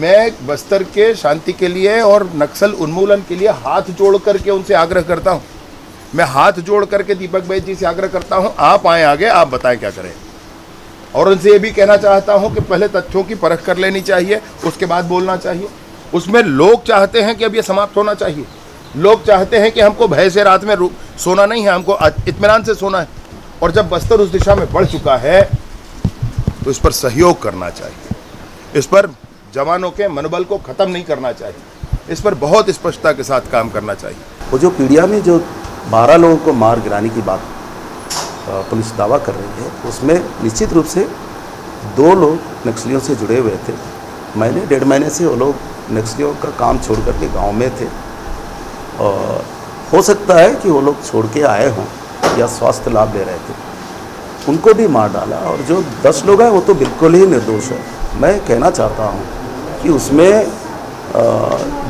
मैं बस्तर के शांति के लिए और नक्सल उन्मूलन के लिए हाथ जोड़ करके उनसे आग्रह करता हूं। मैं हाथ जोड़ करके दीपक बैज जी से आग्रह करता हूं, आप आए आगे, आप बताएं क्या करें। और उनसे ये भी कहना चाहता हूं कि पहले तथ्यों की परख कर लेनी चाहिए, उसके बाद बोलना चाहिए। उसमें लोग चाहते हैं कि अब ये समाप्त होना चाहिए। लोग चाहते हैं कि हमको भय से रात में सोना नहीं है, हमको इत्मीनान से सोना है। और जब बस्तर उस दिशा में बढ़ चुका है तो इस पर सहयोग करना चाहिए, इस पर जवानों के मनोबल को खत्म नहीं करना चाहिए, इस पर बहुत स्पष्टता के साथ काम करना चाहिए। वो जो पीड़िया में जो 12 लोगों को मार गिराने की बात पुलिस दावा कर रही है, उसमें निश्चित रूप से 2 लोग नक्सलियों से जुड़े हुए थे। महीने 1.5 महीने से वो लोग नक्सलियों का काम छोड़ करके गांव में थे, और हो सकता है कि वो लोग छोड़ के आए हों या स्वास्थ्य लाभ ले रहे थे, उनको भी मार डाला। और जो 10 लोग हैं वो तो बिल्कुल ही निर्दोष है। मैं कहना चाहता हूँ कि उसमें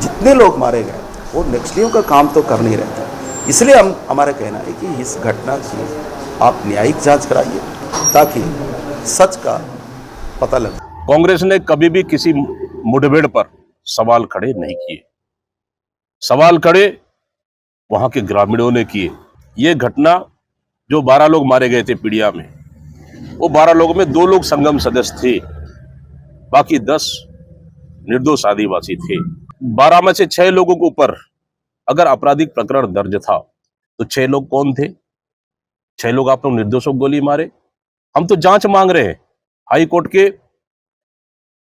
जितने लोग मारे गए वो नक्सलियों का काम तो कर नहीं रहे थे। इसलिए हमारा कहना है कि इस घटना की आप न्यायिक जांच कराइए ताकि सच का पता लगे। कांग्रेस ने कभी भी किसी मुठभेड़ पर सवाल खड़े नहीं किए। सवाल खड़े वहां के ग्रामीणों ने किए। ये घटना जो 12 लोग मारे गए थे पीड़िया में, वो 12 लोगों में 2 लोग संगम सदस्य थे, बाकी 10 निर्दोष आदिवासी थे। 12 में से 6 लोगों के ऊपर अगर आपराधिक प्रकरण दर्ज था तो 6 लोग कौन थे? 6 लोग आप लोग निर्दोषों को गोली मारे। हम तो जांच मांग रहे हैं। हाई कोर्ट के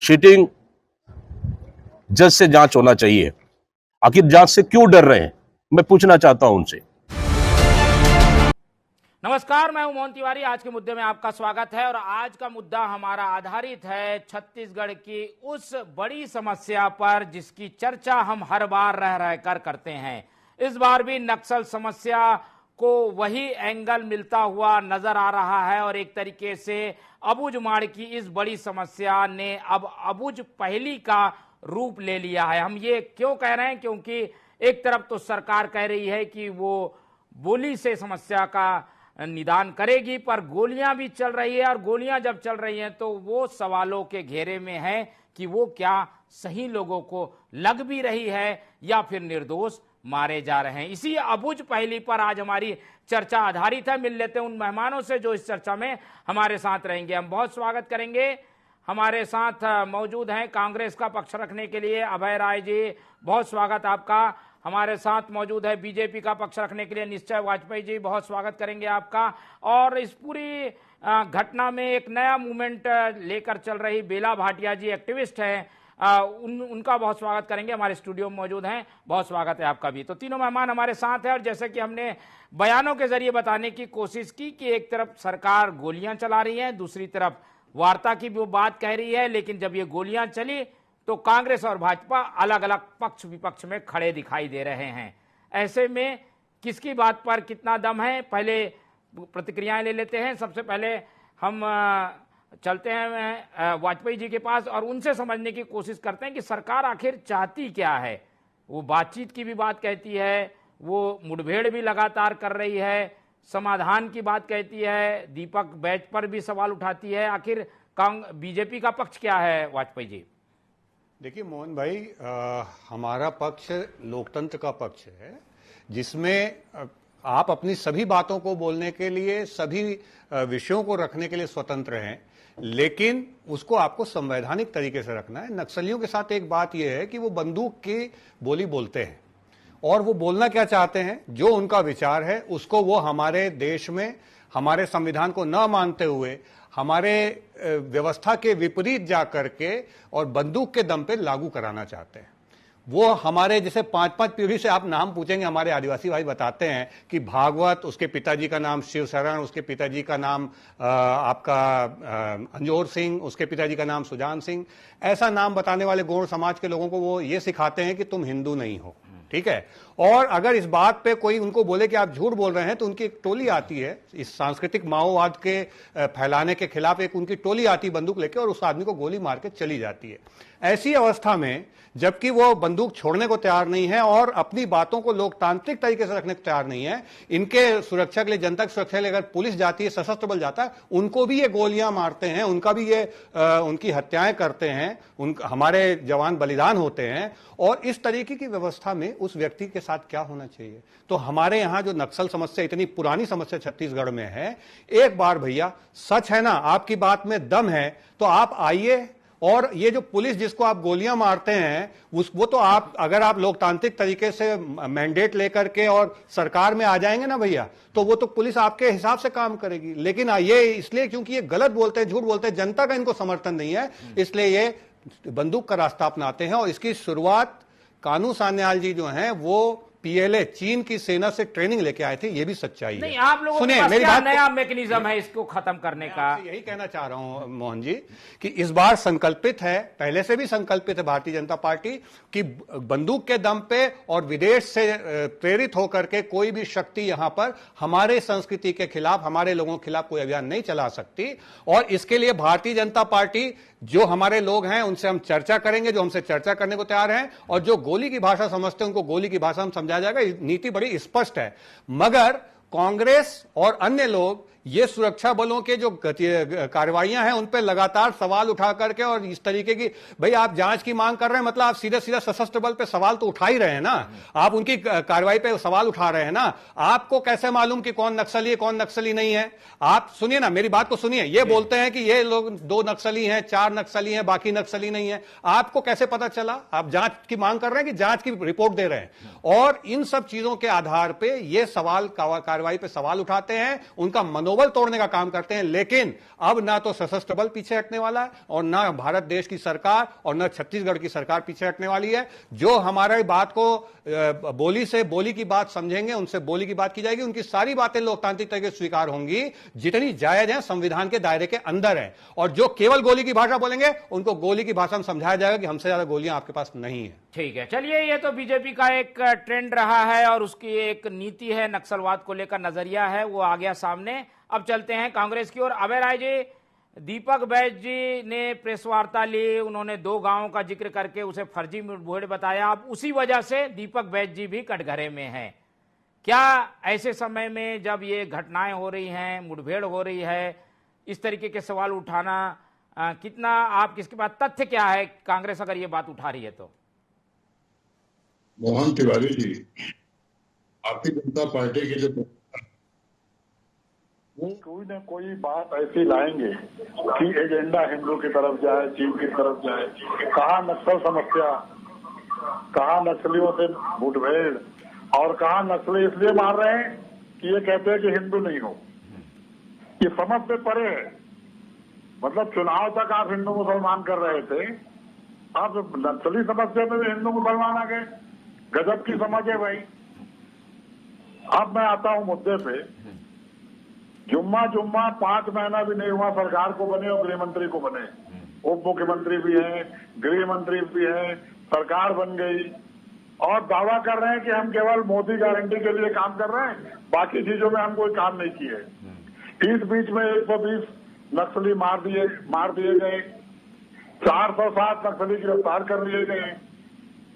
सिटिंग जज से जांच होना चाहिए। आखिर जांच से क्यों डर रहे हैं, मैं पूछना चाहता हूं उनसे। नमस्कार, मैं हूं मोहन तिवारी। आज के मुद्दे में आपका स्वागत है और आज का मुद्दा हमारा आधारित है छत्तीसगढ़ की उस बड़ी समस्या पर जिसकी चर्चा हम हर बार रह रहकर करते हैं। इस बार भी नक्सल समस्या को वही एंगल मिलता हुआ नजर आ रहा है और एक तरीके से अबुझमाड़ की इस बड़ी समस्या ने अब अबुझ पहेली का रूप ले लिया है। हम ये क्यों कह रहे हैं? क्योंकि एक तरफ तो सरकार कह रही है कि वो बोली से समस्या का निदान करेगी, पर गोलियां भी चल रही है और गोलियां जब चल रही हैं तो वो सवालों के घेरे में है कि वो क्या सही लोगों को लग भी रही है या फिर निर्दोष मारे जा रहे हैं। इसी अबुझ पहेली पर आज हमारी चर्चा आधारित है। मिल लेते हैं उन मेहमानों से जो इस चर्चा में हमारे साथ रहेंगे। हम बहुत स्वागत करेंगे। हमारे साथ मौजूद हैं कांग्रेस का पक्ष रखने के लिए अभय राय जी, बहुत स्वागत आपका। हमारे साथ मौजूद है बीजेपी का पक्ष रखने के लिए निश्चय वाजपेयी जी, बहुत स्वागत करेंगे आपका। और इस पूरी घटना में एक नया मूवमेंट लेकर चल रही बेला भाटिया जी एक्टिविस्ट हैं, उनका बहुत स्वागत करेंगे। हमारे स्टूडियो में मौजूद हैं, बहुत स्वागत है आपका भी। तो तीनों मेहमान हमारे साथ हैं और जैसे कि हमने बयानों के जरिए बताने की कोशिश की कि एक तरफ सरकार गोलियां चला रही है, दूसरी तरफ वार्ता की वो बात कह रही है, लेकिन जब ये गोलियां चली तो कांग्रेस और भाजपा अलग अलग पक्ष विपक्ष में खड़े दिखाई दे रहे हैं। ऐसे में किसकी बात पर कितना दम है, पहले प्रतिक्रियाएं ले लेते हैं। सबसे पहले हम चलते हैं वाजपेयी जी के पास और उनसे समझने की कोशिश करते हैं कि सरकार आखिर चाहती क्या है। वो बातचीत की भी बात कहती है, वो मुठभेड़ भी लगातार कर रही है, समाधान की बात कहती है, दीपक बैज पर भी सवाल उठाती है। आखिर बीजेपी का पक्ष क्या है वाजपेयी जी? देखिए मोहन भाई, हमारा पक्ष लोकतंत्र का पक्ष है जिसमें आप अपनी सभी बातों को बोलने के लिए, सभी विषयों को रखने के लिए स्वतंत्र हैं, लेकिन उसको आपको संवैधानिक तरीके से रखना है। नक्सलियों के साथ एक बात यह है कि वो बंदूक की बोली बोलते हैं और वो बोलना क्या चाहते हैं, जो उनका विचार है उसको वो हमारे देश में हमारे संविधान को न मानते हुए हमारे व्यवस्था के विपरीत जा करके और बंदूक के दम पे लागू कराना चाहते हैं। वो हमारे जैसे 5-5 पीढ़ी से आप नाम पूछेंगे, हमारे आदिवासी भाई बताते हैं कि भागवत, उसके पिताजी का नाम शिवशरण, उसके पिताजी का नाम आपका अंजोर सिंह, उसके पिताजी का नाम सुजान सिंह। ऐसा नाम बताने वाले गौड़ समाज के लोगों को वो ये सिखाते हैं कि तुम हिंदू नहीं हो, ठीक है। और अगर इस बात पे कोई उनको बोले कि आप झूठ बोल रहे हैं तो उनकी एक टोली आती है, इस सांस्कृतिक माओवाद के फैलाने के खिलाफ एक उनकी टोली आती है बंदूक लेके और उस आदमी को गोली मार के चली जाती है। ऐसी अवस्था में जबकि वो बंदूक छोड़ने को तैयार नहीं है और अपनी बातों को लोकतांत्रिक तरीके से रखने को तैयार नहीं है, इनके सुरक्षा के लिए, जनता की सुरक्षा के लिए अगर पुलिस जाती है, सशस्त्र बल जाता है, उनको भी ये गोलियां मारते हैं, उनका भी ये उनकी हत्याएं करते हैं, हमारे जवान बलिदान होते हैं। और इस तरीके की व्यवस्था में उस व्यक्ति के साथ क्या होना चाहिए? तो हमारे यहां जो नक्सल समस्या, इतनी पुरानी समस्या छत्तीसगढ़ में है, एक बार भैया सच है ना, आपकी बात में दम है तो आप आइए, और ये जो पुलिस जिसको आप गोलियां मारते हैं वो तो आप, अगर आप लोकतांत्रिक तरीके से मैंडेट लेकर के और सरकार में आ जाएंगे ना भैया, तो वो तो पुलिस आपके हिसाब से काम करेगी। लेकिन ये इसलिए क्योंकि ये गलत बोलते हैं, झूठ बोलते हैं, जनता का इनको समर्थन नहीं है, इसलिए ये बंदूक का रास्ता अपनाते हैं। और इसकी शुरुआत कानू सान्याल जी जो हैं वो पीएलए चीन की सेना से ट्रेनिंग लेके आए थे, ये भी सच्चाई है। नहीं, आप लोगों के पास क्या नया मैकेनिज्म है इसको खत्म करने का? यही कहना चाह रहा हूं मोहन जी कि इस बार संकल्पित है, पहले से भी संकल्पित है भारतीय जनता पार्टी कि बंदूक के दम पे और विदेश से प्रेरित होकर के कोई भी शक्ति यहां पर हमारे संस्कृति के खिलाफ, हमारे लोगों के खिलाफ कोई अभियान नहीं चला सकती। और इसके लिए भारतीय जनता पार्टी, जो हमारे लोग हैं उनसे हम चर्चा करेंगे, जो हमसे चर्चा करने को तैयार हैं, और जो गोली की भाषा समझते हैं उनको गोली की भाषा में समझाया जाएगा। नीति बड़ी स्पष्ट है। मगर कांग्रेस और अन्य लोग ये सुरक्षा बलों के जो कार्रवाइयां हैं उन पर लगातार सवाल उठा करके, और इस तरीके की, भाई आप जांच की मांग कर रहे हैं, मतलब आप सीधे सीधे सशस्त्र बल पे सवाल तो उठा ही रहे हैं ना, आप उनकी कार्रवाई पे सवाल उठा रहे हैं ना। आपको कैसे मालूम कि कौन नक्सली है कौन नक्सली नहीं है? आप सुनिए ना, मेरी बात को सुनिए। ये बोलते हैं कि ये लोग 2 नक्सली हैं, 4 नक्सली हैं, बाकी नक्सली नहीं है। आपको कैसे पता चला? आप जांच की मांग कर रहे हैं कि जांच की रिपोर्ट दे रहे हैं, और इन सब चीजों के आधार पर ये सवाल, कार्रवाई पे सवाल उठाते हैं, उनका मनोबल तोड़ने का काम करते हैं। लेकिन अब ना तो सशस्त्र बल पीछे हटने वाला है, और ना भारत देश की सरकार और ना छत्तीसगढ़ की सरकार पीछे हटने वाली है। जो हमारे बात को बोली से बोली की बात समझेंगे, उनसे बोली की बात की जाएगी, उनकी सारी बातें लोकतांत्रिक तरीके से स्वीकार होंगी, जितनी जायज है, संविधान के दायरे के अंदर है। और जो केवल गोली की भाषा बोलेंगे उनको गोली की भाषा में समझाया जाएगा कि हमसे ज्यादा गोलियां आपके पास नहीं है। ठीक है, चलिए, ये तो बीजेपी का एक ट्रेंड रहा है और उसकी एक नीति है, नक्सलवाद को लेकर नजरिया है, वो आ गया सामने। अब चलते हैं कांग्रेस की ओर। अभय राय जी, दीपक बैज जी ने प्रेस वार्ता ली, उन्होंने 2 गांवों का जिक्र करके उसे फर्जी मुठभेड़ बताया। अब उसी वजह से दीपक बैज जी भी कटघरे में हैं। क्या ऐसे समय में जब ये घटनाएं हो रही हैं, मुठभेड़ हो रही है, इस तरीके के सवाल उठाना कितना, आप किसके पास तथ्य क्या है, कांग्रेस अगर ये बात उठा रही है तो? मोहन तिवारी जी, भारतीय जनता पार्टी के जो कोई न कोई बात ऐसी लाएंगे कि एजेंडा हिंदू की तरफ जाए, चीन की तरफ जाए। कहाँ नक्सल समस्या, कहाँ नक्सलियों से मुठभेड़, और कहाँ नक्सली इसलिए मार रहे हैं कि ये कहते हैं कि हिंदू नहीं हो। ये समझ से परे है। मतलब चुनाव तक आप हिंदू मुसलमान कर रहे थे, अब नक्सली समस्या में भी हिंदू मुसलमान आ गए। गजब की समझ है भाई। अब मैं आता हूं मुद्दे पे। जुम्मा 5 महीना भी नहीं हुआ सरकार को बने और गृह मंत्री को बने। उप मुख्यमंत्री भी हैं, गृह मंत्री भी हैं, सरकार बन गई, और दावा कर रहे हैं कि हम केवल मोदी गारंटी के लिए काम कर रहे हैं, बाकी चीजों में हम कोई काम नहीं किए। इस बीच में 120 नक्सली मार दिए गए, 407 नक्सली गिरफ्तार कर लिए गए,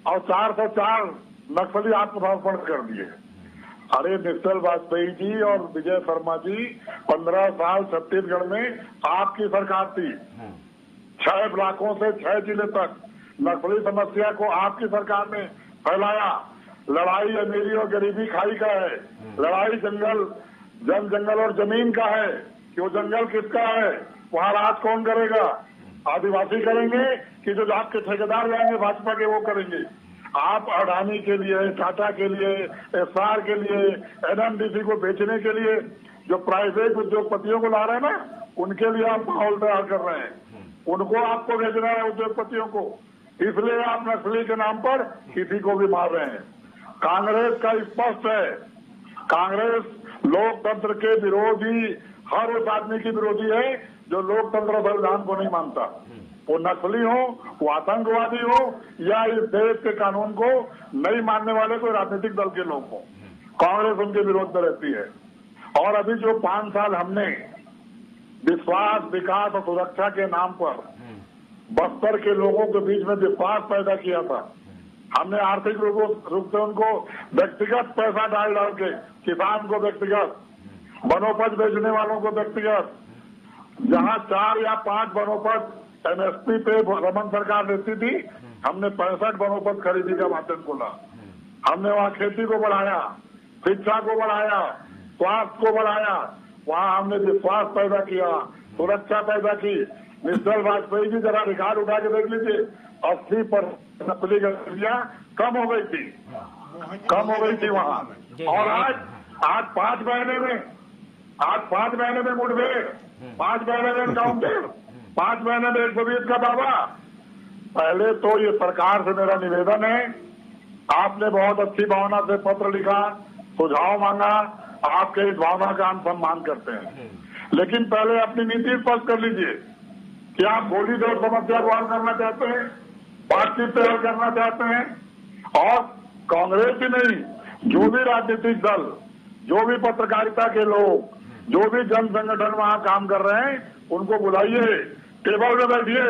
और 404 नक्सली आत्मसमर्पण कर दिए। अरे मिस्टर वाजपेयी जी और विजय शर्मा जी, 15 साल छत्तीसगढ़ में आपकी सरकार थी। 6 ब्लॉकों से 6 जिले तक नक्सली समस्या को आपकी सरकार ने फैलाया। लड़ाई अमीरी और गरीबी खाई का है, लड़ाई जंगल और जमीन का है कि वो जंगल किसका है, वहाँ राज कौन करेगा? आदिवासी करेंगे कि जो आपके ठेकेदार जाएंगे भाजपा के वो करेंगे? आप अडानी के लिए, टाटा के लिए, एस्सार के लिए, एनएमडीसी को बेचने के लिए जो प्राइवेट उद्योगपतियों को ला रहे हैं ना, उनके लिए आप माहौल तैयार कर रहे हैं। उनको आपको भेजना है, उद्योगपतियों को। इसलिए आप नक्सली के नाम पर किसी को भी मार रहे हैं। कांग्रेस का स्पष्ट है, कांग्रेस लोकतंत्र के विरोधी, हर उस आदमी की विरोधी है जो लोकतंत्र संविधान को नहीं मानता। वो नक्सली हो, वो आतंकवादी हो, या इस देश के कानून को नहीं मानने वाले कोई राजनीतिक दल के लोग हो, कांग्रेस उनके विरोध में रहती है। और अभी जो 5 साल हमने विश्वास, विकास और सुरक्षा के नाम पर बस्तर के लोगों के बीच में विश्वास पैदा किया था। हमने आर्थिक रूप से उनको व्यक्तिगत पैसा डाल के, किसान को व्यक्तिगत, वनोपज बेचने वालों को व्यक्तिगत, जहां 4 या 5 वनोपज एमएसपी पे रमन सरकार देती थी, हमने 65 वनोपज खरीदी का माध्यम खोला। हमने वहां खेती को बढ़ाया, शिक्षा को बढ़ाया, स्वास्थ्य को बढ़ाया। वहां हमने विश्वास पैदा किया, सुरक्षा पैदा की। मिस्टर वाजपेयी जी जरा रिकॉर्ड उठा के देख लीजिए, 80% नकली गतिविधियां कम हो गई थी वहां। और आज 5 महीने में मुठभेड़, 5 महीने में एनकाउंटर, 5 महीने में 120 का दावा। पहले तो ये सरकार से मेरा निवेदन है, आपने बहुत अच्छी भावना से पत्र लिखा, सुझाव मांगा, आपके इस भावना का हम सम्मान करते हैं, लेकिन पहले अपनी नीति स्पष्ट कर लीजिए कि आप गोली दौड़ समस्या को हल करना चाहते हैं, बातचीत से हल करना चाहते हैं। और कांग्रेस ही नहीं, जो भी राजनीतिक दल, जो भी पत्रकारिता के लोग, जो भी जन संगठन वहां काम कर रहे हैं, उनको बुलाइए, टेबल में बैठिए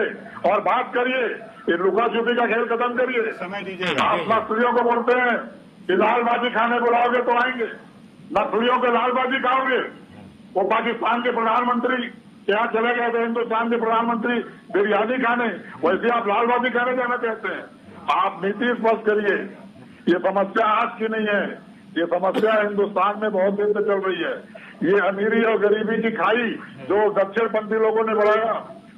और बात करिए। ये लुका छुपी का खेल खत्म करिए। समय दीजिएगा। आप नक्सलियों को बोलते हैं कि लालबाजी खाने बुलाओगे तो आएंगे, नक्सलियों के लालबाजी खाओगे। वो पाकिस्तान के प्रधानमंत्री यहाँ चले गए थे, हिंदुस्तान के प्रधानमंत्री बिरयानी खाने, वैसे आप लालबाजी खाने जाना चाहते हैं। आप नीति स्पष्ट करिए। ये समस्या आज की नहीं है, ये समस्या हिंदुस्तान में बहुत दिन से चल रही है। ये अमीरी और गरीबी की खाई जो दक्षिणपंथी लोगों ने बढ़ाया,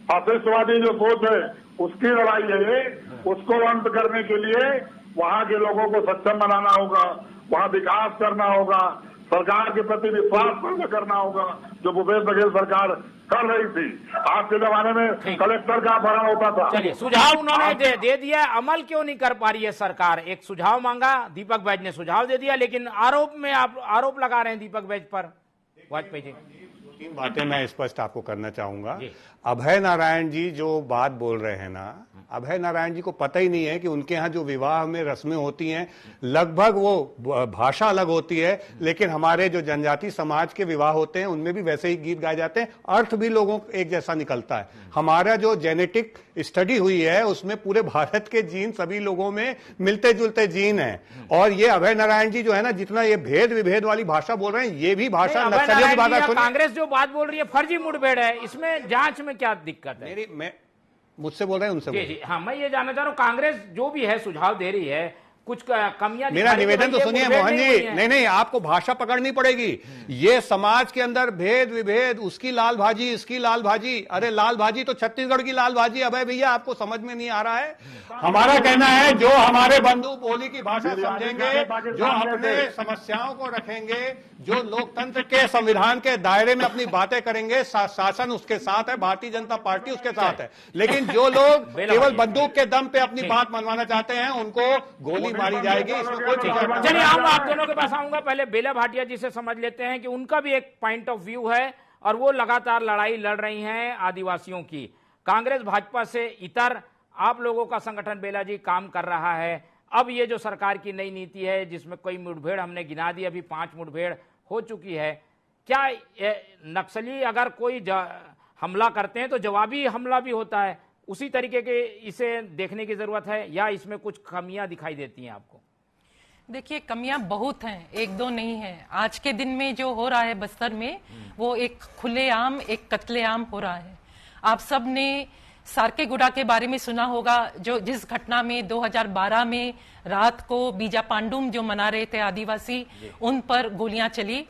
फासिस्टवादी जो सोच है, उसकी लड़ाई है ये। उसको अंत करने के लिए वहां के लोगों को सक्षम बनाना होगा, वहां विकास करना होगा, सरकार के प्रति विश्वास पैदा करना होगा, जो भूपेश बघेल सरकार कर रही थी। आज के जमाने में कलेक्टर का अपहरण होता था। चलिए, सुझाव उन्होंने दे दिया, अमल क्यों नहीं कर पा रही है सरकार? एक सुझाव मांगा, दीपक बैज ने सुझाव दे दिया, लेकिन आप आरोप लगा रहे हैं दीपक बैज पर, वाजपेयी जी। 3 बातें मैं स्पष्ट आपको करना चाहूंगा। अभय नारायण जी जो बात बोल रहे हैं ना, अभय नारायण जी को पता ही नहीं है कि उनके यहाँ जो विवाह में रस्में होती हैं, लगभग वो भाषा अलग होती है, लेकिन हमारे जो जनजाति समाज के विवाह होते हैं उनमें भी वैसे ही गीत गाए जाते हैं, अर्थ भी लोगों को एक जैसा निकलता है। हमारा जो जेनेटिक स्टडी हुई है उसमें पूरे भारत के जीन सभी लोगों में मिलते जुलते जीन हैं। और ये अभय नारायण जी जो है ना, जितना ये भेद विभेद वाली भाषा बोल रहे हैं, ये भी भाषा नक्सलियों की भाषा। कांग्रेस जो बात बोल रही है फर्जी मुठभेड़ है, इसमें जांच में क्या दिक्कत है? मुझसे बोल रहे हैं, उनसे जी, हाँ, मैं ये जानना चाह रहा हूँ, कांग्रेस जो भी है सुझाव दे रही है, कुछ कमियां, मेरा निवेदन तो सुनिए मोहन जी। नहीं, आपको भाषा पकड़नी पड़ेगी। ये समाज के अंदर भेद विभेद, उसकी लाल भाजी, इसकी लाल भाजी। अरे लाल भाजी तो छत्तीसगढ़ की लाल भाजी। अबे भैया, आपको समझ में नहीं आ रहा है? हमारा कहना है, जो हमारे बंधु बोली की भाषा समझेंगे, जो अपने समस्याओं को रखेंगे, जो लोकतंत्र के संविधान के दायरे में अपनी बातें करेंगे, शासन उसके साथ है, भारतीय जनता पार्टी उसके साथ है। लेकिन जो लोग केवल बंदूक के दम पे अपनी बात मनवाना चाहते हैं, उनको गोली मारी जाएगी। इसमें कोई चलिए, आप दोनों के पास आऊंगा। पहले बेला भाटिया जी से समझ लेते हैं कि उनका भी एक पॉइंट ऑफ व्यू है, और वो लगातार लड़ाई लड़ रही हैं आदिवासियों की। कांग्रेस भाजपा से इतर आप लोगों का संगठन बेला जी काम कर रहा है। अब ये जो सरकार की नई नीति है, जिसमें कोई मुठभेड़ हमने गिना दी, अभी 5 मुठभेड़ हो चुकी है, क्या नक्सली अगर कोई हमला करते हैं तो जवाबी हमला भी होता है, उसी तरीके के इसे देखने की जरूरत है, या इसमें कुछ कमियां दिखाई देती हैं आपको? देखिए, कमियां बहुत हैं, 1-2 नहीं है। आज के दिन में जो हो रहा है बस्तर में, वो एक खुलेआम, एक कत्लेआम हो रहा है। आप सब ने सारकेगुड़ा के बारे में सुना होगा, जो जिस घटना में 2012 में रात को बीजा पांडुम जो मना रहे थे आदिवासी, उन पर गोलियां चली,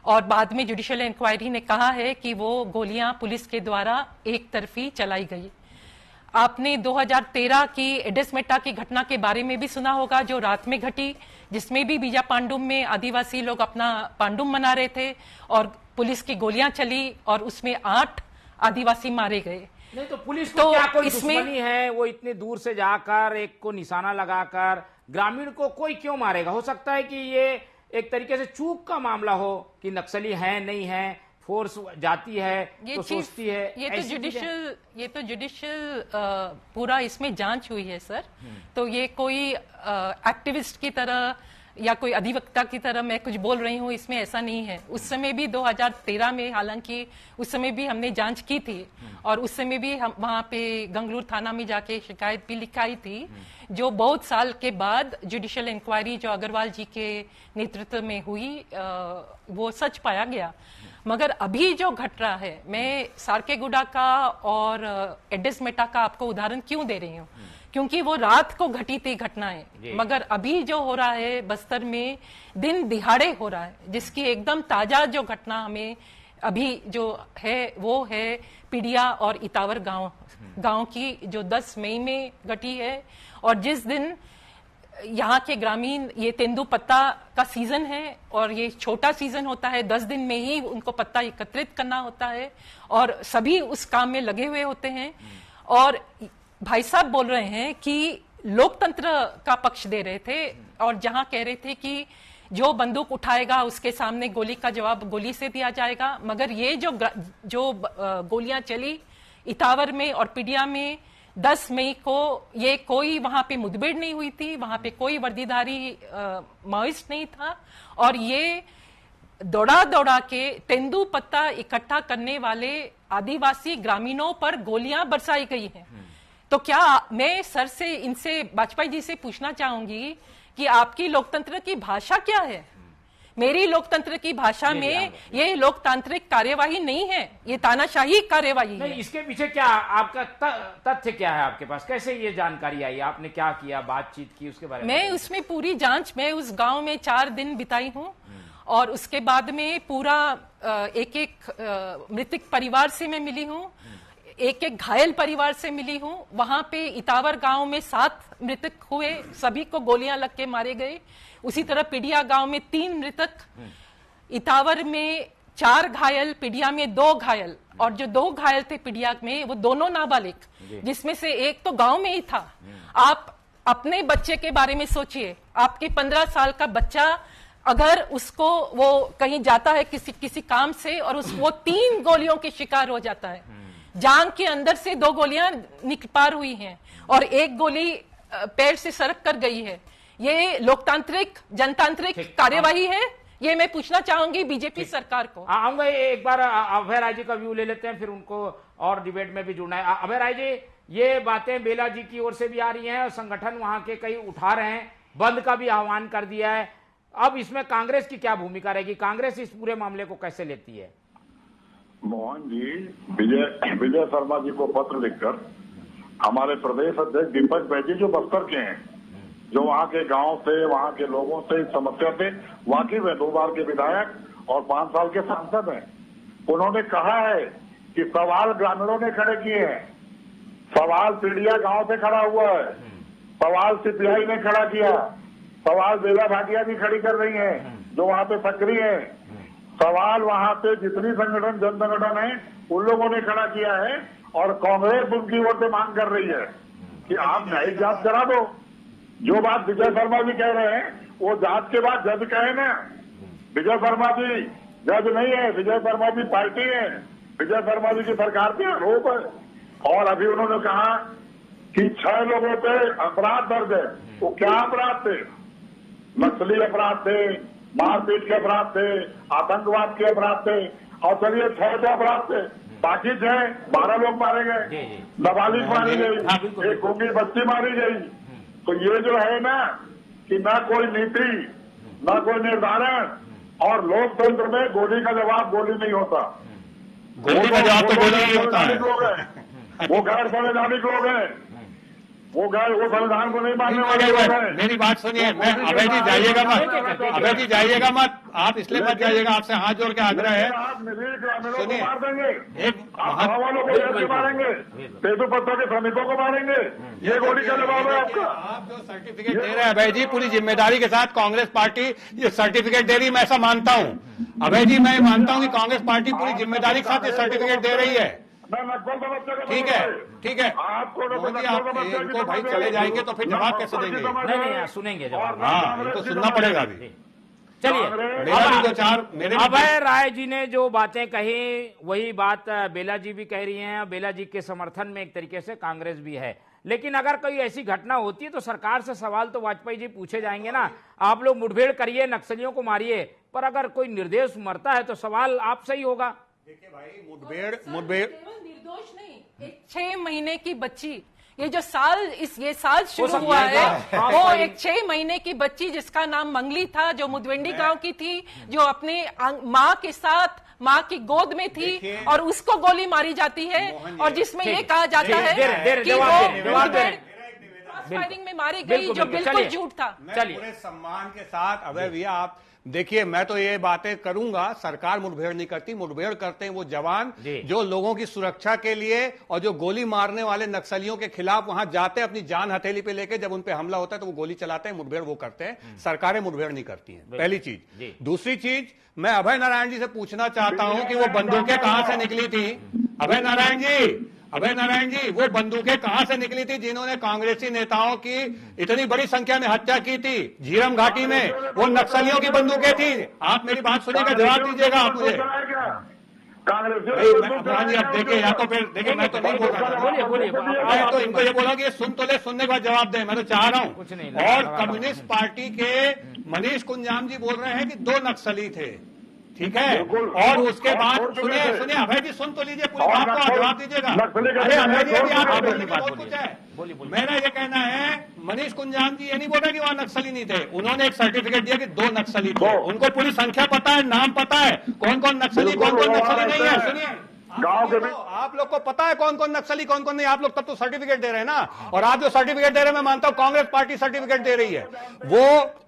और बाद में जुडिशियल इंक्वायरी ने कहा है कि वो गोलियां पुलिस के द्वारा एक तरफी चलाई गई। आपने 2013 की एडेसमेटा की घटना के बारे में भी सुना होगा, जो रात में घटी, जिसमें भी बीजा पांडुम में आदिवासी लोग अपना पांडुम मना रहे थे और पुलिस की गोलियां चली और उसमें 8 आदिवासी मारे गए। नहीं तो पुलिस को क्या कोई दुश्मनी है? वो इतने दूर से जाकर एक को निशाना लगाकर ग्रामीण को कोई क्यों मारेगा? हो सकता है कि ये एक तरीके से चूक का मामला हो कि नक्सली है नहीं है, फोर्स जाती है तो सोचती है। ये तो जुडिशियल पूरा इसमें जांच हुई है सर। तो ये कोई एक्टिविस्ट की तरह या कोई अधिवक्ता की तरह मैं कुछ बोल रही हूँ, इसमें ऐसा नहीं है। उस समय भी 2013 में, हालांकि उस समय भी हमने जांच की थी और उस समय भी हम वहाँ पे गंगलूर थाना में जाके शिकायत भी लिखाई थी, जो बहुत साल के बाद जुडिशियल इंक्वायरी जो अग्रवाल जी के नेतृत्व में हुई वो सच पाया गया। मगर अभी जो घट रहा है, मैं सारकेगुड़ा का और एडिस मेटा का आपको उदाहरण क्यों दे रही हूँ, क्योंकि वो रात को घटी थी घटनाएं, मगर अभी जो हो रहा है बस्तर में दिन दिहाड़े हो रहा है, जिसकी एकदम ताजा जो घटना हमें अभी जो है वो है पिडिया और इतावर गांव की, जो 10 मई में घटी है। और जिस दिन यहाँ के ग्रामीण, ये तेंदू पत्ता का सीजन है और ये छोटा सीजन होता है, 10 दिन में ही उनको पत्ता एकत्रित करना होता है और सभी उस काम में लगे हुए होते हैं। और भाई साहब बोल रहे हैं कि लोकतंत्र का पक्ष दे रहे थे और जहां कह रहे थे कि जो बंदूक उठाएगा उसके सामने गोली का जवाब गोली से दिया जाएगा, मगर ये जो गोलियां चली इतावर में और पिडिया में 10 मई को, ये कोई वहां पे मुठभेड़ नहीं हुई थी, वहां पे कोई वर्दीधारी माओइस्ट नहीं था और ये दौड़ा दौड़ा के तेंदू पत्ता इकट्ठा करने वाले आदिवासी ग्रामीणों पर गोलियां बरसाई गई हैं। तो क्या मैं सर से, इनसे, वाजपेयी जी से पूछना चाहूंगी कि आपकी लोकतंत्र की भाषा क्या है? मेरी लोकतंत्र की भाषा में ये लोकतांत्रिक कार्यवाही नहीं है, ये तानाशाही कार्यवाही है। इसके पीछे क्या आपका तथ्य क्या है आपके पास? कैसे ये जानकारी आई? आपने क्या किया, बातचीत की उसके बारे में? मैं उसमें पूरी जांच, मैं उस गांव में 4 दिन बिताई हूँ और उसके बाद में पूरा एक मृतक परिवार से मैं मिली हूँ, एक घायल परिवार से मिली हूं। वहां पे इतावर गांव में 7 मृतक हुए, सभी को गोलियां लग के मारे गए। उसी तरह पिडिया गांव में 3 मृतक, इतावर में 4 घायल, पिडिया में 2 घायल। और जो 2 घायल थे पिडिया में, वो दोनों नाबालिग, जिसमें से एक तो गांव में ही था। आप अपने बच्चे के बारे में सोचिए, आपके 15 साल का बच्चा अगर उसको, वो कहीं जाता है किसी काम से और वो 3 गोलियों के शिकार हो जाता है, जांग के अंदर से 2 गोलियां पार हुई हैं और 1 गोली पैर से सरक कर गई है। ये लोकतांत्रिक जनतांत्रिक कार्यवाही है? ये मैं पूछना चाहूंगी बीजेपी सरकार को। आऊंगा, एक बार अभय राय जी का व्यू ले लेते हैं, फिर उनको और डिबेट में भी जुड़ना है। अभय राय जी, ये बातें बेला जी की ओर से भी आ रही हैं और संगठन वहां के कई उठा रहे हैं, बंद का भी आह्वान कर दिया है। अब इसमें कांग्रेस की क्या भूमिका रहेगी? कांग्रेस इस पूरे मामले को कैसे लेती है? मोहन जी, विजय शर्मा जी को पत्र लिखकर हमारे प्रदेश अध्यक्ष दीपक बैजी, जो बस्तर के हैं, जो वहां के गांव से, वहां के लोगों से इस समस्या से वाकिफ है, 2 बार के विधायक और 5 साल के सांसद हैं, उन्होंने कहा है कि सवाल ग्रामीणों ने खड़े किए हैं, सवाल पीड़िया गांव से खड़ा हुआ है, सवाल सीपीआई ने खड़ा किया, सवाल बेला भाटिया भी खड़ी कर रही है जो वहां पे सक्रिय है, सवाल वहां पे जितनी संगठन, जन संगठन है, उन लोगों ने खड़ा किया है और कांग्रेस उनकी ओर से मांग कर रही है कि आप न्यायिक जांच करा दो। जो बात विजय शर्मा जी कह रहे हैं, वो जांच के बाद जज कहे ना। विजय शर्मा जी जज नहीं है, विजय शर्मा जी पार्टी है, विजय शर्मा जी की सरकार पे आरोप है। और अभी उन्होंने कहा कि 6 लोगों पे अपराध दर्ज है। वो क्या अपराध थे? नक्सली अपराध थे, मारपीट के अपराध थे, आतंकवाद के अपराध थे, और चलिए 6 तो अपराध थे, बाकी 12 लोग मारे गए, नाबालिग मारी गई, एक गूंगी बच्ची मारी गई। तो ये जो है ना कि ना कोई नीति, ना कोई निर्धारण, और लोकतंत्र में गोली का जवाब गोली नहीं होता, गोली का जवाब तो गोली नहीं होता है। लोग हैं वो गैर संवैधानिक लोग हैं, वो संविधान को नहीं मानने वाले लोग हैं। मेरी बात सुनिए, मैं अभय जी जाइएगा मत, अभय जी जाइएगा मत, आप इसलिए मत जाइएगा, आपसे हाथ जोड़ के आग्रह है। आप निरीह ग्रामीणों को मार देंगे, एक आप गाँव वालों को जैसे मारेंगे, तेंदू पत्तों के श्रमिकों को मारेंगे, ये गोली का जवाब है आपका। आप जो सर्टिफिकेट दे रहे हैं अभय जी, पूरी जिम्मेदारी के साथ कांग्रेस पार्टी ये सर्टिफिकेट दे रही है, मैं ऐसा मानता हूं। अभय जी, मैं मानता हूं कि कांग्रेस पार्टी पूरी जिम्मेदारी के साथ ये सर्टिफिकेट दे रही है। ठीक है, ठीक है, आपको मोदी आप इनको भाई चले जाएंगे तो फिर जवाब कैसे देंगे? नहीं, सुनेंगे जवाब। हाँ, इनको सुनना पड़ेगा अभी। चलिए, मेरा भी 2-4 मेरे अभय राय जी ने जो बातें कही, वही बात बेला जी भी कह रही हैं। बेला जी के समर्थन में एक तरीके से कांग्रेस भी है। लेकिन अगर कोई ऐसी घटना होती है तो सरकार से सवाल तो वाजपेयी जी पूछे जाएंगे ना। आप लोग मुठभेड़ करिए, नक्सलियों को मारिए, पर अगर कोई निर्दोष मरता है तो सवाल आपसे ही होगा। देखिए भाई, मुठभेड़ केवल निर्दोष नहीं, एक 6 महीने की बच्ची, ये जो ये साल शुरू हुआ है, वो एक 6 महीने की बच्ची जिसका नाम मंगली था, जो मुदवेंडी गांव की थी, जो अपने माँ के साथ माँ की गोद में थी, और उसको गोली मारी जाती है, और जिसमें ये कहा जाता है कि वो फायरिंग में मारी गई, जो बिल्कुल झूठ था। चलिए, पूरे सम्मान के साथ अभय भैया, आप देखिए, मैं तो ये बातें करूंगा, सरकार मुठभेड़ नहीं करती, मुठभेड़ करते हैं वो जवान जो लोगों की सुरक्षा के लिए और जो गोली मारने वाले नक्सलियों के खिलाफ वहां जाते हैं, अपनी जान हथेली पे लेके, जब उन पे हमला होता है तो वो गोली चलाते हैं, मुठभेड़ वो करते हैं। सरकारें मुठभेड़ नहीं करती हैं, पहली चीज। दूसरी चीज, मैं अभय नारायण जी से पूछना चाहता हूं कि वो बंदूकें कहां से निकली थी? अभय नारायण जी, वो बंदूकें कहां से निकली थी जिन्होंने कांग्रेसी नेताओं की इतनी बड़ी संख्या में हत्या की थी झीरम घाटी में? वो नक्सलियों की बंदूकें थी। आप मेरी बात सुनिएगा, जवाब दीजिएगा आप मुझे। जी, अब देखिए, या तो फिर देखिए, मैं तो नहीं बोल रहा, बोलिए। मैं तो इनको ये बोला कि सुन तो ले, सुनने के बाद जवाब दे, मैं तो चाह रहा हूं। कुछ नहीं, और कम्युनिस्ट पार्टी के मनीष कुंजाम जी बोल रहे हैं कि 2 नक्सली थे, ठीक है, और उसके बाद सुनिए अभय जी, सुन तो लीजिए पूरी बात को, जवाब दीजिएगा। अरे अभय जी, अभी आप बोलने का बहुत कुछ है। मेरा ये कहना है, मनीष कुंजाम जी ये नहीं बोल रहे कि वहां नक्सली नहीं थे, उन्होंने एक सर्टिफिकेट दिया कि 2 नक्सली थे, उनको पूरी संख्या पता है, नाम पता है, कौन कौन नक्सली नहीं है। सुनिए, आप लोग को पता है कौन कौन नक्सली कौन कौन नहीं, आप लोग तब तो सर्टिफिकेट दे रहे हैं ना, और आप जो सर्टिफिकेट दे रहे हैं, मैं मानता हूं कांग्रेस पार्टी सर्टिफिकेट दे रही है। वो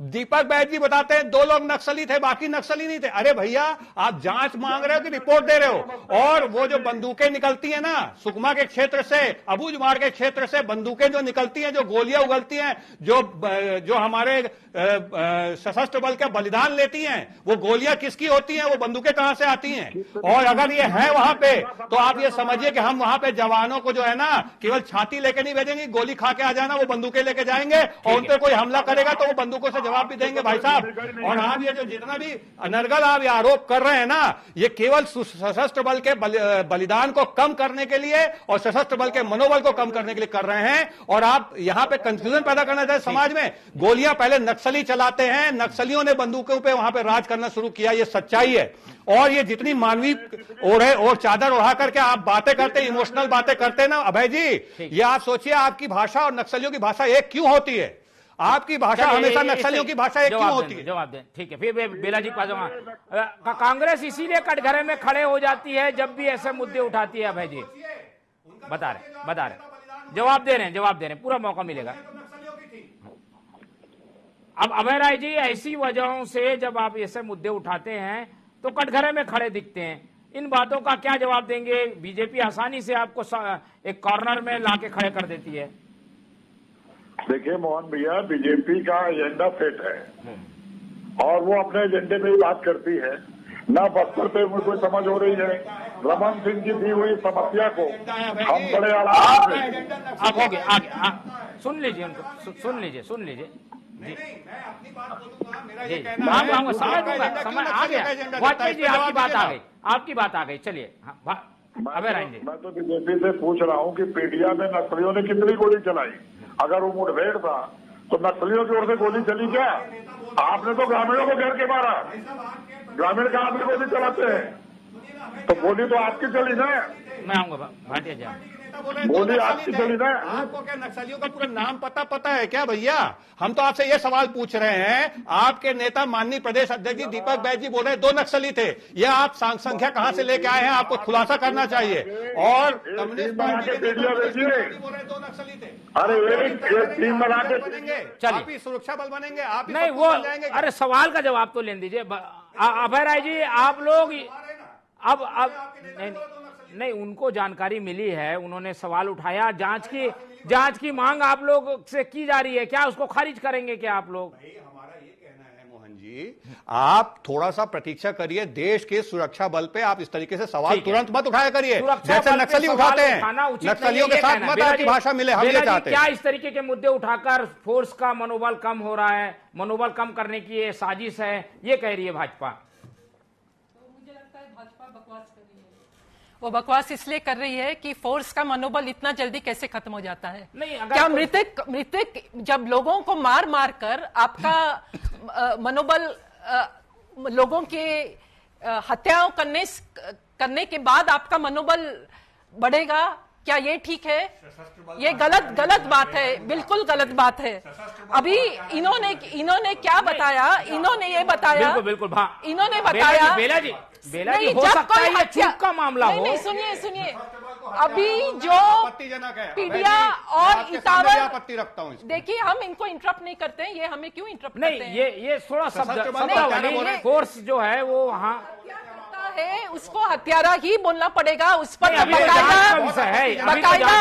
दीपक बैज जी बताते हैं 2 लोग नक्सली थे, बाकी नक्सली नहीं थे। अरे भैया, आप जांच मांग रहे हो कि रिपोर्ट दे रहे हो? और वो जो बंदूकें निकलती है ना सुकमा के क्षेत्र से, अबूझमाड़ के क्षेत्र से बंदूकें जो निकलती हैं, जो गोलियां उगलती हैं, जो हमारे सशस्त्र बल के बलिदान लेती हैं, वो गोलियां किसकी होती हैं, वो बंदूकें कहां से आती हैं? और अगर ये है वहां पे, तो आप ये समझिए कि हम वहां पे जवानों को जो है ना, केवल छाती लेके नहीं भेजेंगे, गोली खा के आ जाना, वो बंदूकें लेके जाएंगे, और उन पे कोई हमला करेगा तो वो बंदूकों से जवाब भी देंगे भाई साहब। और आप ये जो जितना भी अनर्गल आप ये आरोप कर रहे हैं ना, ये केवल सशस्त्र बल के बलिदान को कम करने के लिए और सशस्त्र बल के मनोबल को कम करने के लिए कर रहे हैं, और आप यहां पे कंफ्यूजन पैदा करना चाहते समाज में। गोलियां पहले नक्सली चलाते हैं, नक्सलियों ने बंदूकों पे वहां पे राज करना शुरू किया, ये सच्चाई है। और ये जितनी मानवीय ओढ़े और चादर उड़ा करके आप बातें करते, इमोशनल बातें करते हैं ना अभय जी, ये आप सोचिए, आपकी भाषा और नक्सलियों की भाषा एक क्यों होती है? आपकी भाषा हमेशा नक्सलियों की भाषा एक क्यों होती है? जवाब दें, ठीक है। फिर बेला जी पास जाऊंगा। कांग्रेस इसीलिए कटघरे में खड़े हो जाती है जब भी ऐसे मुद्दे उठाती है। अभय जी बता रहे, जवाब दे रहे हैं, पूरा मौका मिलेगा। अब अभय राय जी, ऐसी वजहों से जब आप ऐसे मुद्दे उठाते हैं तो कटघरे में खड़े दिखते हैं, इन बातों का क्या जवाब देंगे? बीजेपी आसानी से आपको एक कॉर्नर में लाके खड़े कर देती है। देखिए मोहन भैया, बीजेपी का एजेंडा सेट है और वो अपने एजेंडे में ही बात करती है ना। बस्तर पे कोई समझ हो रही है, रमन सिंह की दी हुई समस्या को हम बड़े आराम से आगे सुन लीजिए उनको, सुन लीजिए। नहीं, मैं अपनी बात बोलूंगा, मेरा ये समझ कहना है, आ गया वाजपेयी जी, आपकी बात आ गई। चलिए अभय राय जी, मैं तो बीजेपी से पूछ रहा हूँ कि पीडिया में नक्सलियों ने कितनी गोली चलाई? अगर वो मुठभेड़ था तो नक्सलियों की ओर से गोली चली क्या? आपने तो ग्रामीणों को घेर के मारा, ग्रामीण का आदमी गोली चलाते हैं, तो गोली तो आपकी चली ना। मैं आऊंगा भाटिया जी, बोली आपकी चली ना। आपको क्या नक्सलियों का पूरा नाम पता है क्या भैया? हम तो आपसे ये सवाल पूछ रहे हैं, आपके नेता माननीय प्रदेश अध्यक्ष जी दीपक बैज जी बोल रहे हैं 2 नक्सली थे, ये आप संख्या कहां से लेके आए हैं? आपको खुलासा करना चाहिए। और कम्युनिस्ट पार्टी के नेता बोल रहे हैं 2 नक्सली थे। अरे एक टीम बना के बनेंगे, आप ही सुरक्षा बल बनेंगे, आप नहीं वो, अरे सवाल का जवाब तो लेने दीजिए अभय राय जी। आप लोग अब नहीं, उनको जानकारी मिली है, उन्होंने सवाल उठाया, जांच की मांग आप लोग से की जा रही है, क्या उसको खारिज करेंगे क्या आप लोग? हमारा ये कहना है मोहन जी, आप थोड़ा सा प्रतीक्षा करिए, देश के सुरक्षा बल पे आप इस तरीके से सवाल तुरंत मत उठाया करिए जैसे नक्सली उठाते हैं। नक्सलियों के साथ मत आपकी भाषा मिले, हम ये चाहते हैं। क्या इस तरीके के मुद्दे उठाकर फोर्स का मनोबल कम हो रहा है, मनोबल कम करने की ये साजिश है, ये कह रही है भाजपा? मुझे लगता है भाजपा बकवास कर रही है, वो बकवास इसलिए कर रही है कि फोर्स का मनोबल इतना जल्दी कैसे खत्म हो जाता है। नहीं, अगर क्या मृतक जब लोगों को मार मार कर आपका मनोबल लोगों के हत्याओं करने के बाद आपका मनोबल बढ़ेगा, क्या ये ठीक है? ये गलत बात है, बिल्कुल गलत बात है। अभी इन्होंने क्या बताया? इन्होंने ये बताया, बिल्कुल इन्होंने बताया बेला जी हो सकता है ये चूक का मामला हो। नहीं, सुनिए, अभी जो पीडिया और इतावर, आपत्ति रखता हूँ। देखिए, हम इनको इंटरप्ट नहीं करते हैं, ये हमें क्यों इंटरप्ट करते हैं? नहीं, ये थोड़ा शब्द फोर्स जो है वो वहाँ है, उसको हत्यारा ही बोलना पड़ेगा। उस पर बकायदा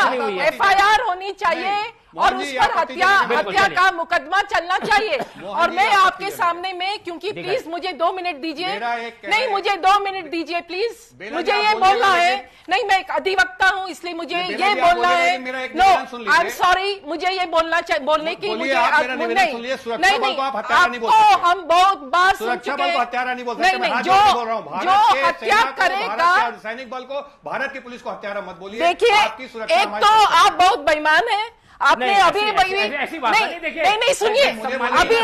FIR होनी चाहिए और उस पर हत्या का मुकदमा चलना चाहिए। और मैं आपके सामने में, क्योंकि प्लीज मुझे 2 मिनट दीजिए, नहीं मुझे 2 मिनट दीजिए प्लीज, मुझे ये बोलना है। नहीं, मैं एक अधिवक्ता हूँ, इसलिए मुझे ये बोलना है। नो, आई एम सॉरी, मुझे ये बोलने की मुझे नहीं, आपको हम बहुत बार सुन चुके हैं। नहीं, जो हत्या करेगा, सैनिक बल को, भारत की पुलिस को हत्यारा मत बोलिए। देखिए, एक तो आप बहुत बेईमान हैं। आपने अभी नहीं सुनिए, अभी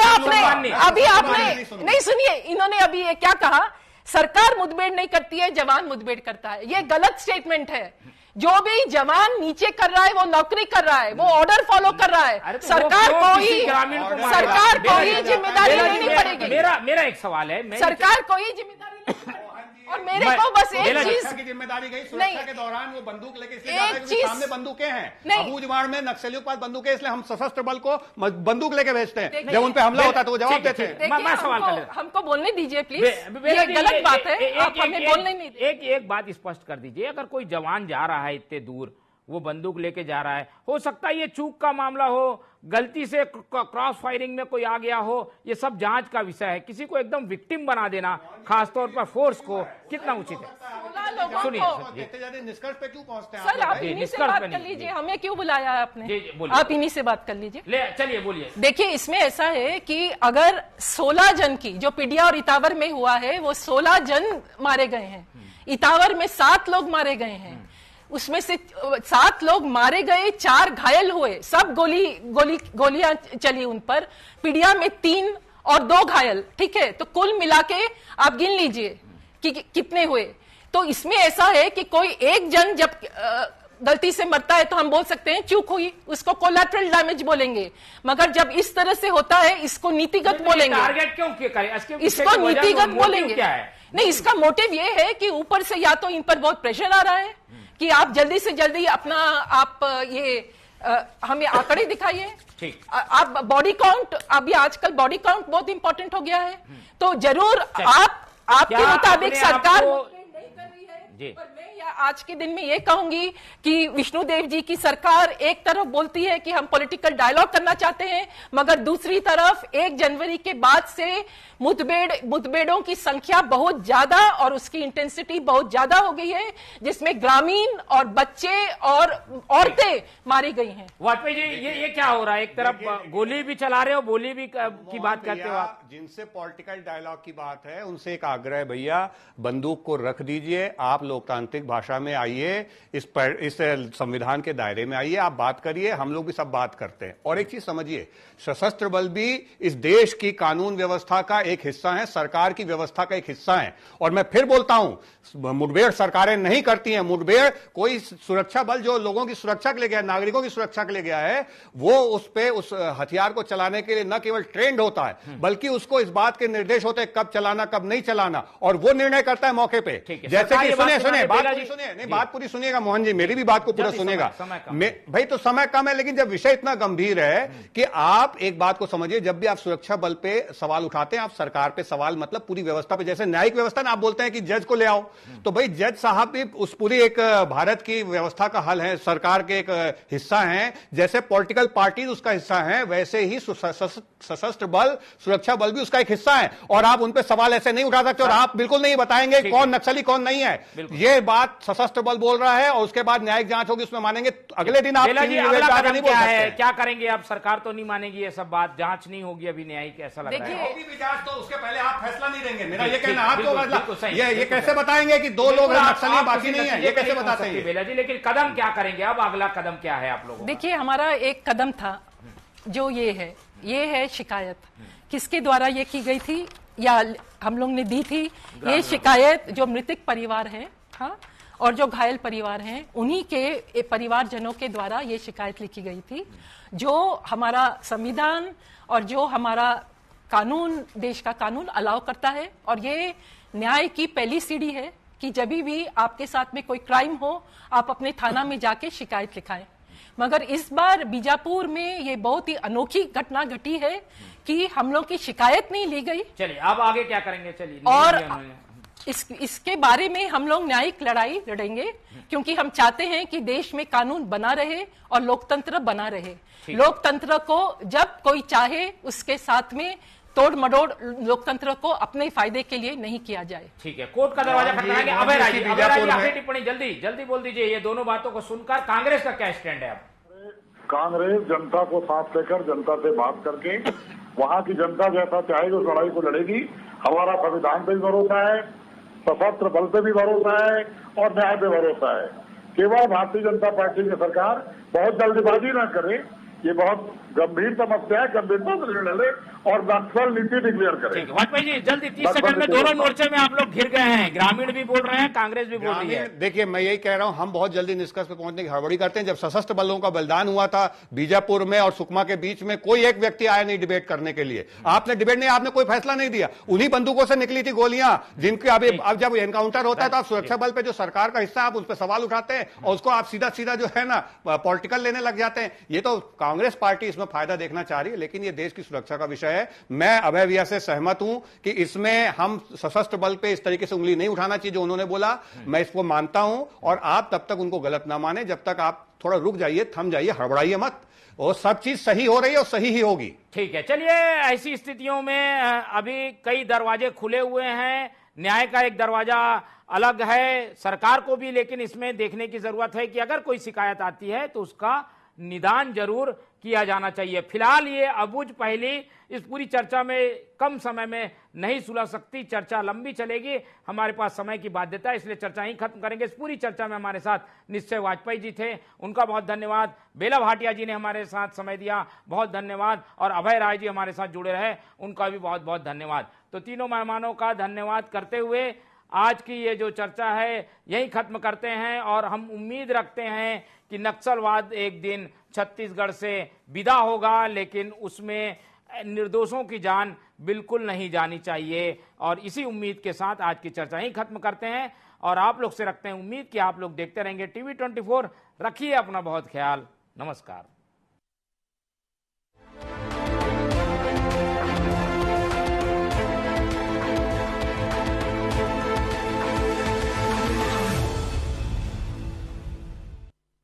आपने नहीं सुनिए, इन्होंने अभी ये क्या कहा? सरकार मुठभेड़ नहीं करती है, जवान मुठभेड़ करता है। ये गलत स्टेटमेंट है। जो भी जवान नीचे कर रहा है वो नौकरी कर रहा है, वो ऑर्डर फॉलो कर रहा है। सरकार को ही जिम्मेदारी लेनी पड़ेगी। मेरा एक सवाल है, सरकार को ही जिम्मेदारी लेनी पड़ेगी। और मेरे को बस एक चीज की जिम्मेदारी गई, सुरक्षा के दौरान वो बंदूक लेके इसलिए जाता है क्योंकि सामने बंदूकें हैं। अबूजमाड़ में नक्सलियों के पास बंदूकें, इसलिए हम सशस्त्र बल को बंदूक लेके भेजते हैं। जब उन पे हमला होता है तो वो जवाब देते हैं। हमको बोलने दीजिए प्लीज, ये गलत बात है, आप हमें बोलने नहीं। एक बात स्पष्ट कर दीजिए, अगर कोई जवान जा रहा है इतने दूर, वो बंदूक लेके जा रहा है, हो सकता है ये चूक का मामला हो, गलती से क्रॉस फायरिंग में कोई आ गया हो, ये सब जांच का विषय है। किसी को एकदम विक्टिम बना देना, खासतौर पर फोर्स को, कितना उचित है? सुनिए, निष्कर्ष पे क्यों पहुंचते हैं सर? आप इन्हीं से बात कर लीजिए, हमें क्यों बुलाया है आपने? आप इन्हीं से बात कर लीजिए। चलिए बोलिए। देखिए, इसमें ऐसा है कि अगर 16 जन की, जो पीडिया और इतावर में हुआ है, वो 16 जन मारे गए हैं। इतावर में 7 लोग मारे गए हैं, उसमें से 7 लोग मारे गए, 4 घायल हुए, सब गोलियां चली उन पर। पीडिया में 3 और 2 घायल, ठीक है? तो कुल मिला के आप गिन लीजिए कि कितने हुए। तो इसमें ऐसा है कि कोई एक जन जब गलती से मरता है तो हम बोल सकते हैं चूक हुई, उसको कोलैटरल डैमेज बोलेंगे। मगर जब इस तरह से होता है, इसको नीतिगत बोलेंगे। टारगेट क्यों करें? इसको नीतिगत बोलेंगे। नहीं, इसका मोटिव ये है कि ऊपर से या तो इन पर बहुत प्रेशर आ रहा है कि आप जल्दी से जल्दी अपना हमें आंकड़े दिखाइए। आप बॉडी काउंट, अभी आजकल बॉडी काउंट बहुत इंपॉर्टेंट हो गया है, तो जरूर आपके मुताबिक सरकार नहीं कर रही है। पर मैं आज के दिन में ये कहूंगी कि विष्णुदेव जी की सरकार एक तरफ बोलती है कि हम पॉलिटिकल डायलॉग करना चाहते हैं, मगर दूसरी तरफ 1 जनवरी के बाद से मुठभेड़ों की संख्या बहुत ज्यादा और उसकी इंटेंसिटी बहुत ज्यादा हो गई है, जिसमें ग्रामीण और बच्चे और औरतें मारी गई हैं। वाजपेयी जी, ये क्या हो रहा है? एक तरफ गोली भी चला रहे हो, गोली भी की बात करते हो आप। जिनसे पॉलिटिकल डायलॉग की बात है उनसे एक आग्रह है, भैया बंदूक को रख दीजिए, आप लोकतांत्रिक भाषा में आइए, इस संविधान के दायरे में आइए, आप बात करिए, हम लोग भी सब बात करते हैं। और एक चीज समझिए, सशस्त्र बल भी इस देश की कानून व्यवस्था का एक हिस्सा है, सरकार की व्यवस्था का एक हिस्सा है। और मैं फिर बोलता हूं, मुठभेड़ सरकारें नहीं करती हैं। मुठभेड़ कोई सुरक्षा बल जो लोगों की सुरक्षा के लिए गया, नागरिकों की सुरक्षा के लिए गया है, वो उस हथियार को चलाने के लिए न केवल ट्रेंड होता है, बल्कि उसको इस बात के निर्देश होते हैं कब चलाना कब नहीं चलाना, और वो निर्णय करता है मौके पे। जैसे कि सुनिए बात पूरी सुनिए, नहीं बात पूरी सुनिएगा मोहन जी, मेरी भी बात को पूरा सुनिएगा। भाई तो समय कम है, लेकिन जब विषय इतना गंभीर है कि आप एक बात को समझिए, जब भी आप सुरक्षा बल पे सवाल उठाते हैं, आप सरकार पे सवाल मतलब पूरी व्यवस्था पे, जैसे न्यायिक व्यवस्था ना, आप बोलते हैं कि जज को ले आओ, तो भाई जज साहब भी उस पूरी एक भारत की व्यवस्था का हल है, सरकार के एक हिस्सा हैं। जैसे पॉलिटिकल पार्टीज उसका हिस्सा हैं, वैसे ही सशस्त्र बल, सुरक्षा बल भी उसका एक हिस्सा है। और आप उन पे सवाल ऐसे नहीं उठा सकते, और आप बिल्कुल नहीं बताएंगे कौन नक्सली कौन नहीं है। ये बात सशस्त्र बल बोल रहा है और उसके बाद न्यायिक जांच होगी, उसमें मानेंगे। अगले दिन आप बेला जी, सीवी अगला विवेक कदम नहीं बोल क्या सकते है, हैं। क्या करेंगे अब? सरकार तो नहीं मानेगी ये सब बात, जांच नहीं होगी अभी न्यायिक, ऐसा लग रहा है। होगी भी जांच तो उसके पहले आप फैसला नहीं देंगे, मेरा ये ठीक, कहना। आप बिल्कुल, तो बिल्कुल सही, ये बिल्कुल कैसे सही। बताएंगे कि दो लोग हैं नक्सली बाकी नहीं है? ये कैसे बताते हैं? बेला जी, लेकिन कदम क्या करेंगे अब? अगला कदम क्या है आप लोगों का? देखिए, हमारा एक कदम था जो ये है शिकायत किसके द्वारा ये की गई थी या हम लोग ने दी थी। ये शिकायत जो मृतक परिवार है, हाँ, और जो घायल परिवार हैं, उन्हीं के परिवारजनों के द्वारा ये शिकायत लिखी गई थी। जो हमारा संविधान और जो हमारा कानून, देश का कानून अलाउ करता है, और ये न्याय की पहली सीढ़ी है कि जब भी आपके साथ में कोई क्राइम हो, आप अपने थाना में जाके शिकायत लिखाएं। मगर इस बार बीजापुर में ये बहुत ही अनोखी घटना घटी है कि हम लोग की शिकायत नहीं ली गई। चलिए, अब आगे क्या करेंगे? चलिए, और इसके बारे में हम लोग न्यायिक लड़ाई लड़ेंगे, क्योंकि हम चाहते हैं कि देश में कानून बना रहे और लोकतंत्र बना रहे। लोकतंत्र को जब कोई चाहे उसके साथ में तोड़ मडोड़ लोकतंत्र को अपने फायदे के लिए नहीं किया जाए। ठीक है, कोर्ट का दरवाजा खटखटाएंगे। अभय राय जी, आखिरी टिप्पणी जल्दी जल्दी बोल दीजिए। ये दोनों बातों को सुनकर कांग्रेस का क्या स्टैंड है अब? कांग्रेस जनता को साथ लेकर, जनता से बात करके, वहां की जनता जैसा चाहेगी उस लड़ाई को लड़ेगी। हमारा संविधान पे भी भरोसा है, सशस्त्र बल पे भी भरोसा है और न्याय पे भरोसा है। केवल भारतीय जनता पार्टी की सरकार बहुत जल्दबाजी न करे, ये बहुत गंभीर समस्या है, गंभीरता से निर्णय ले और नक्सल नीति डिक्लेयर करे। ठीक है, वाजपेयी जी, जल्दी 30 सेकंड में। दोनों मोर्चे में आप लोग घिर गए हैं, ग्रामीण भी बोल रहे हैं, कांग्रेस भी बोल रही है। देखिए, मैं यही कह रहा हूं, हम बहुत जल्दी निष्कर्ष पे पहुंचने की हड़बड़ी करते हैं। जब सशस्त्र बलों का बलिदान हुआ था बीजापुर में और सुकमा के बीच में, कोई एक व्यक्ति आया नहीं डिबेट करने के लिए। आपने डिबेट नहीं, आपने कोई फैसला नहीं दिया। उन्हीं बंदूकों से निकली थी गोलियां, जिनके अब जब एनकाउंटर होता है तो आप सुरक्षा बल पे जो सरकार का हिस्सा, आप उस पर सवाल उठाते हैं और उसको आप सीधा सीधा जो है ना पॉलिटिकल लेने लग जाते हैं। ये तो कांग्रेस पार्टी इसमें फायदा देखना चाह रही है, लेकिन ये देश की सुरक्षा का विषय है। मैं अभय भैया से सहमत हूं कि इसमें हम सशस्त्र बल पे इस तरीके से उंगली नहीं उठाना चाहिए जो उन्होंने बोला। मैं इसको मानता हूं और आप तब तक उनको गलत ना माने, जब तक आप थोड़ा रुक जाइए, थम जाइए, हड़बड़ाइए मत। और सब चीज सही हो रही है और सही ही होगी। ठीक है, चलिए, ऐसी स्थितियों में अभी कई दरवाजे खुले हुए हैं। न्याय का एक दरवाजा अलग है सरकार को भी, लेकिन इसमें देखने की जरूरत है कि अगर कोई शिकायत आती है तो उसका निदान जरूर किया जाना चाहिए। फिलहाल ये अबूझ पहली इस पूरी चर्चा में कम समय में नहीं सुलझ सकती, चर्चा लंबी चलेगी। हमारे पास समय की बाध्यता है, इसलिए चर्चा ही खत्म करेंगे। इस पूरी चर्चा में हमारे साथ निश्चय वाजपेयी जी थे, उनका बहुत धन्यवाद। बेला भाटिया जी ने हमारे साथ समय दिया, बहुत धन्यवाद। और अभय राय जी हमारे साथ जुड़े रहे, उनका भी बहुत बहुत धन्यवाद। तो तीनों मेहमानों का धन्यवाद करते हुए आज की ये जो चर्चा है यही खत्म करते हैं और हम उम्मीद रखते हैं कि नक्सलवाद एक दिन छत्तीसगढ़ से विदा होगा, लेकिन उसमें निर्दोषों की जान बिल्कुल नहीं जानी चाहिए। और इसी उम्मीद के साथ आज की चर्चा ही खत्म करते हैं और आप लोग से रखते हैं उम्मीद कि आप लोग देखते रहेंगे TV24। रखिए अपना बहुत ख्याल। नमस्कार।